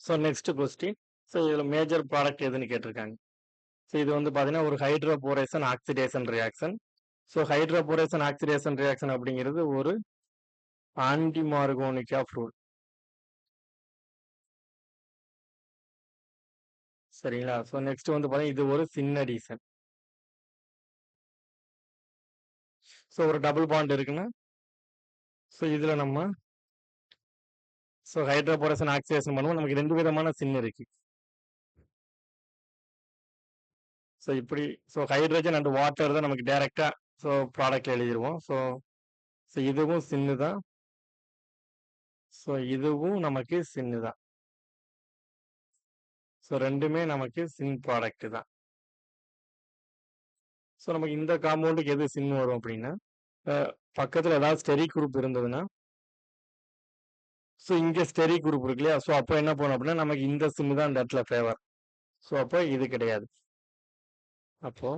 So next question. So இதில் major product எதுன்னு கேட்டிருக்காங்க. ஸோ இது வந்து பார்த்தீங்கன்னா ஒரு hydroboration oxidation reaction. So hydroboration oxidation reaction அப்படிங்கிறது ஒரு ஆன்டி மார்கோனிக் ஆஃப் ரூல். சரிங்களா? ஸோ நெக்ஸ்ட் வந்து பார்த்தீங்கன்னா இது ஒரு சின்னடிசன். ஸோ ஒரு டபுள் பாண்ட் இருக்குன்னா ஸோ இதில் நம்ம ஸோ ஹைட்ரோபோரேஷன் ஆக்சிடேஷன் பண்ணுவோம். நமக்கு 2 விதமான சின் இருக்கு. ஸோ இப்படி ஸோ ஹைட்ரஜன் அண்ட் வாட்டர் தான் நமக்கு டைரக்டா ஸோ ப்ராடக்ட்ல எழுதிருவோம். ஸோ ஸோ இதுவும் சின்னு தான். ஸோ இதுவும் நமக்கு சின்னு தான். ஸோ ரெண்டுமே நமக்கு சின் ப்ராடக்ட் தான். ஸோ நமக்கு இந்த காம்பவுண்டுக்கு எது சின் வரும் அப்படின்னா பக்கத்தில் ஏதாவது ஸ்டெரிக் குரூப் இருந்ததுன்னா ஸோ இங்கே ஸ்டெரிக் குரூப் இருக்கு இல்லையா? ஸோ அப்போ என்ன பண்ணும் அப்படின்னா நமக்கு இந்த சின்னு தான் இந்த இடத்துல ஃபேவர். ஸோ அப்போ இது கிடையாது. அப்போ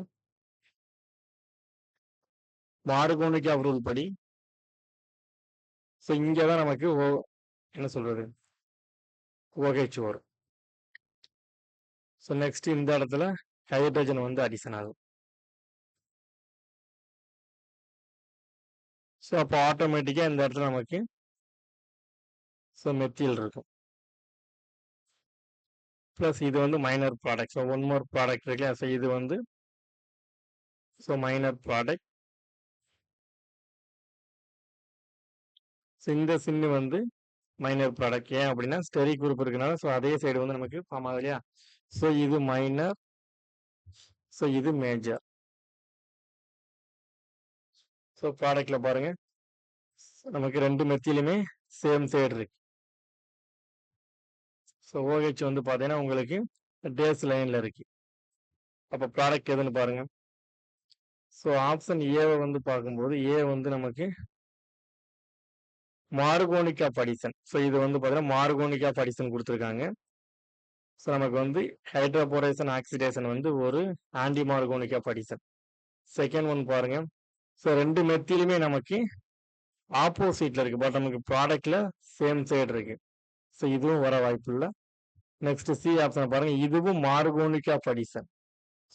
மார்கோனிக் ஆஃப் ரூல் படி ஸோ இங்கே தான் நமக்கு என்ன சொல்றது OH வரும். ஸோ நெக்ஸ்ட் இந்த இடத்துல ஹைட்ரஜன் வந்து அடிஷன் ஆகும். ஸோ அப்போ ஆட்டோமேட்டிக்காக இந்த இடத்துல நமக்கு ஸோ மெத்தில் இருக்கும். ப்ளஸ் இது வந்து minor product. So one more product இருக்கு. ஸோ இது வந்து ஸோ மைனர் ப்ராடக்ட். ஸோ இந்த சின்னு வந்து மைனர் ப்ராடக்ட். ஏன் அப்படின்னா ஸ்டெரிக் குரூப் இருக்கனால ஸோ அதே சைடு வந்து நமக்கு ஃபார்ம் ஆகுது இல்லையா? ஸோ இது மைனர், ஸோ இது மேஜர். ஸோ ப்ராடக்ட்ல பாருங்க நமக்கு 2 மெத்திலுமே சேம் சைடு இருக்கு. ஸோ OH வந்து பார்த்தீங்கன்னா உங்களுக்கு டேஸ் லைன்ல இருக்கு. அப்போ ப்ராடக்ட் எதுன்னு பாருங்க. ஸோ ஆப்ஷன் ஏவை வந்து பார்க்கும்போது ஏ வந்து நமக்கு மார்கோனிக் ஆஃப் அடிஷன். ஸோ இது வந்து பார்த்தீங்கன்னா மார்கோனிக் ஆஃப் அடிஷன் கொடுத்துருக்காங்க. ஸோ நமக்கு வந்து ஹைட்ரோபோரேஷன் ஆக்சிடேஷன் வந்து ஒரு anti Markovnikov addition. Second one பாருங்க. ஸோ 2 மெத்திலுமே நமக்கு ஆப்போசிட்ல இருக்கு. பட் நமக்கு ப்ராடக்ட்ல சேம் சைடு இருக்கு. ஸோ இதுவும் வர வாய்ப்பு இல்லை. நெக்ஸ்ட் சி ஆப்ஷன் பாருங்க. இதுவும் மார்கோனிக் ஆஃப் அடிஷன்.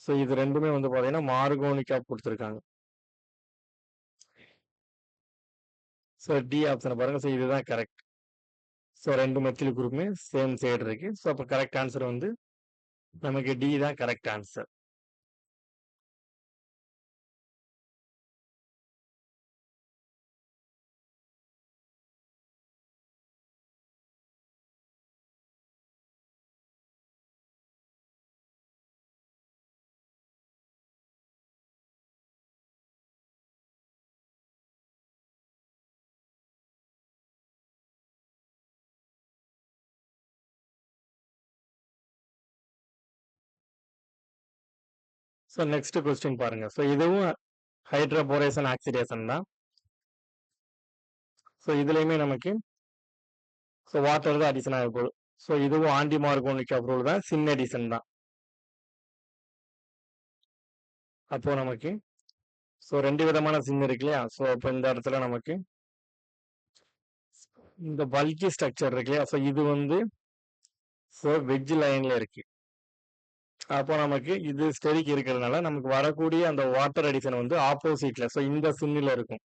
ஸோ இது ரெண்டுமே வந்து பார்த்தீங்கன்னா மார்கோனிக் ஆஃப் கொடுத்துருக்காங்க. ஸோ டி ஆப்ஷனை பாருங்க. ஸோ இதுதான் கரெக்ட். ஸோ 2 மெத்தில் குரூப்புமே சேம் சைடு இருக்கு. ஸோ அப்போ கரெக்ட் ஆன்சர் வந்து நமக்கு டி தான் correct answer. So next question பாருங்க. ஸோ இதுவும் ஹைட்ரோபோரேஷன் ஆக்சிடேஷன் தான். ஸோ இதுலயுமே நமக்கு ஸோ வாட்டர் தான் அடிஷன் ஆக போகுது. ஸோ இதுவும் ஆன்டி மார்கோனிக் ஆஃப் ரூல் தான், சின் அடிஷன் தான். அப்போ நமக்கு ஸோ 2 விதமான சின் இருக்கு இல்லையா? ஸோ அப்போ இந்த இடத்துல நமக்கு இந்த பல்கி ஸ்ட்ரக்சர் இருக்கு இல்லையா? ஸோ இது வந்து ஸோ வெஜ் லைன்ல இருக்கு. அப்போ நமக்கு இது ஸ்டெரிக் இருக்கிறதுனால நமக்கு வரக்கூடிய அந்த வாட்டர் அடிஷன் வந்து ஆப்போசிட்ல ஸோ இந்த சின்னில் இருக்கும்.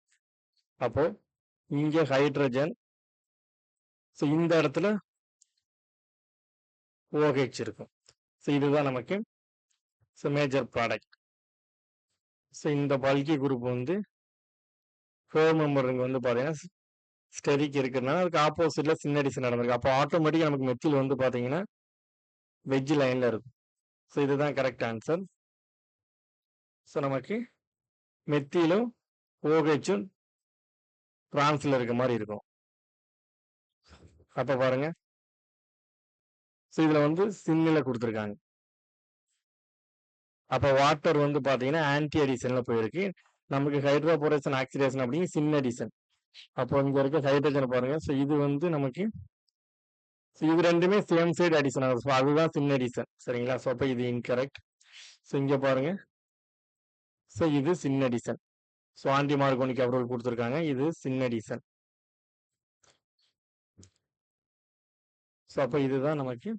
அப்போ இங்க ஹைட்ரஜன், ஸோ இந்த இடத்துல OH இருக்கும். ஸோ இதுதான் நமக்கு ஸோ மேஜர் ப்ராடக்ட். ஸோ இந்த பல்கி குரூப் வந்து 4 மெம்பர் ரிங் வந்து பார்த்தீங்கன்னா ஸ்டெரிக் இருக்கிறதுனால அதுக்கு ஆப்போசிட்ல சின் அடிஷன் நடந்திருக்கு. அப்போ ஆட்டோமேட்டிக்காக நமக்கு மெத்தில் வந்து பார்த்தீங்கன்னா வெஜ் லைன்ல இருக்கும். ஸோ இதுதான் கரெக்ட் ஆன்சர். ஸோ நமக்கு மெத்திலும் OHம் டிரான்ஸ்ல இருக்க மாதிரி இருக்கும். அப்போ பாருங்க. ஸோ இதுல வந்து சின்னில கொடுத்துருக்காங்க. அப்போ வாட்டர் வந்து பார்த்தீங்கன்னா ஆன்டி அடிஷன்ல போயிருக்கு. நமக்கு ஹைட்ரோபோரேஷன் ஆக்சிடேஷன் அப்படிங்க சின் அடிஷன். அப்போ இங்க இருக்க ஹைட்ரஜன் பாருங்க. ஸோ இது வந்து நமக்கு ஸோ இது ரெண்டுமே சேம் சைடு அடிஷன் ஆகும். ஸோ அதுதான் சின் அடிஷன். சரிங்களா? ஸோ அப்போ இது இன்கரெக்ட். ஸோ இங்க பாருங்க. ஸோ இது syn addition. So anti Markovnikov rule கொடுத்துருக்காங்க. இது சின் அடிஷன். ஸோ அப்போ இதுதான் நமக்கு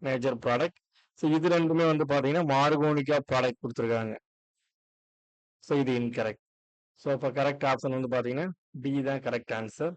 மேஜர் ப்ராடக்ட். ஸோ இது ரெண்டுமே வந்து பார்த்தீங்கன்னா மார்கோனிகா ப்ராடக்ட் கொடுத்துருக்காங்க. ஸோ இது இன்கரெக்ட். ஸோ அப்போ கரெக்ட் ஆப்ஷன் வந்து பார்த்தீங்கன்னா டி தான் கரெக்ட் ஆன்சர்.